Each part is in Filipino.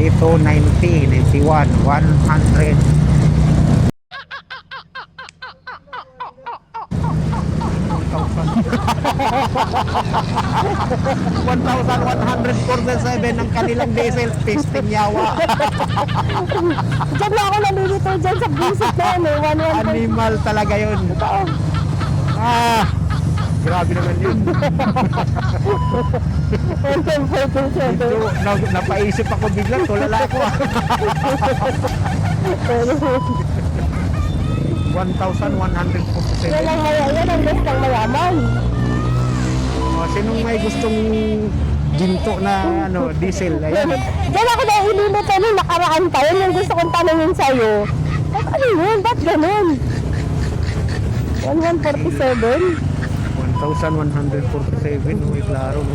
Dito 90, 91, 100. 1,147 ang kanilang diesel. Pisting yawa. Diyan na ako nalilito dyan sa visit na yan eh. 1,100. Animal talaga yun. Totoo. Grabe naman yun. 1,147. Ito, napaisip ako bigla. Tulala ako. 1,147. Yan ang gustong mayaman. Sinong may gustong ginto na diesel? Ayan. Diyan ako nahililito nung nakaraan pa. Yan yung gusto kong tanongin sa'yo. Ba't ano yun? Ba't ganun? 1,147? 1,147. May klaro, no?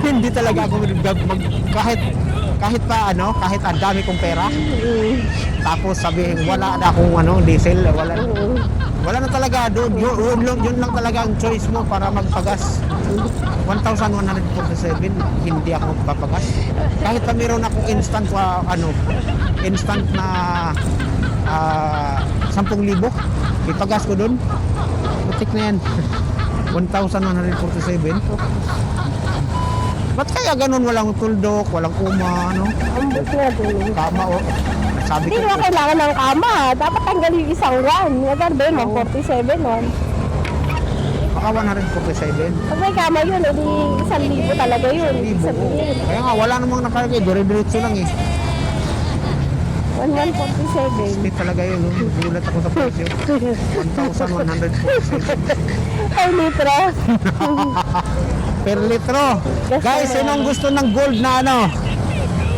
Hindi talaga ako kahit pa kahit ang dami kong pera, tapos sabihin wala na akong diesel, wala na talaga doon. Yun lang talaga ang choice mo para magpagas. 1,147 hindi ako magpapagas. Kahit pa meron akong instant na 10,000 ipagas ko doon. Putik na yan. 1,147. Ba't kaya ganun? Walang tuldok, walang kuma, Ang buti nga doon. kama, sabi Hindi ko, naman kailangan ng kama. Dapat tanggalin yung isang one. Whether ba yun, 147 one. baka 147. Pag may kama yun, edi 1,000 talaga yun. Libo. Sabihin. Kaya nga, wala namang nakalagay. Dire-diretso lang eh. 1,147. Hindi talaga yun. Gulat ako sa presyo. 1,147 Ay, litro. per litro. Guys, sinong gusto ng gold na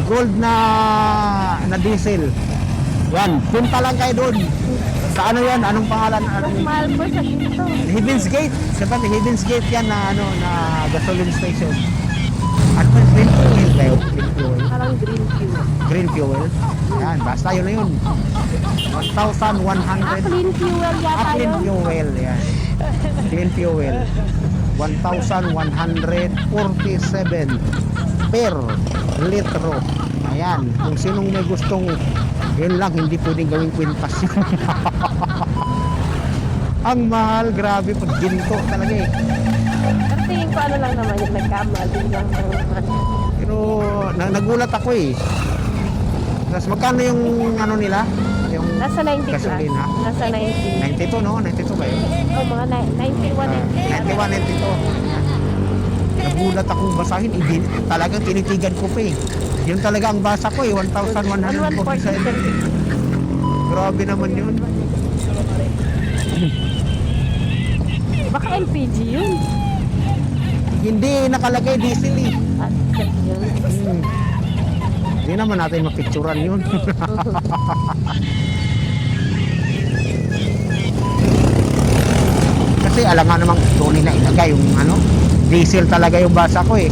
gold na diesel? Yan, punta lang kayo doon. Sa yan? Anong pangalan? Mas mahal po sa dito. Heaven's Gate. Sabi, Heaven's Gate yan na gasoline station. Ano ba? Green fuel kayo? Green fuel. Parang green fuel. Green fuel. Yan, basta yun na yun. 1,100. Clean fuel yata Clean yun. fuel, yan. Clean fuel. 1,147 per litro. Ayan, kung sinong may gustong, yun lang, hindi pwedeng gawing kwintas yun. Ang mahal, grabe, pag ginto talaga eh. Pero tingin ko lang naman yung nagkamali lang naman. Pero nagulat ako eh. Tapos magkano yung nila? Yung Nasa 90 plus. gasolina? Nasa 90. 92, no? 92 ba yun? O mga 91, 91, 92. Nagulat akong basahin. Talagang tinitigan ko pa eh. Yun talaga ang basa ko eh. 1,147. Grabe naman yun. Baka LPG yun. Hindi nakalagay diesel eh. At yun. Hindi naman natin mapicturan yun. Kasi alam nga namang doon nila ilagay yung diesel talaga yung basa ko eh.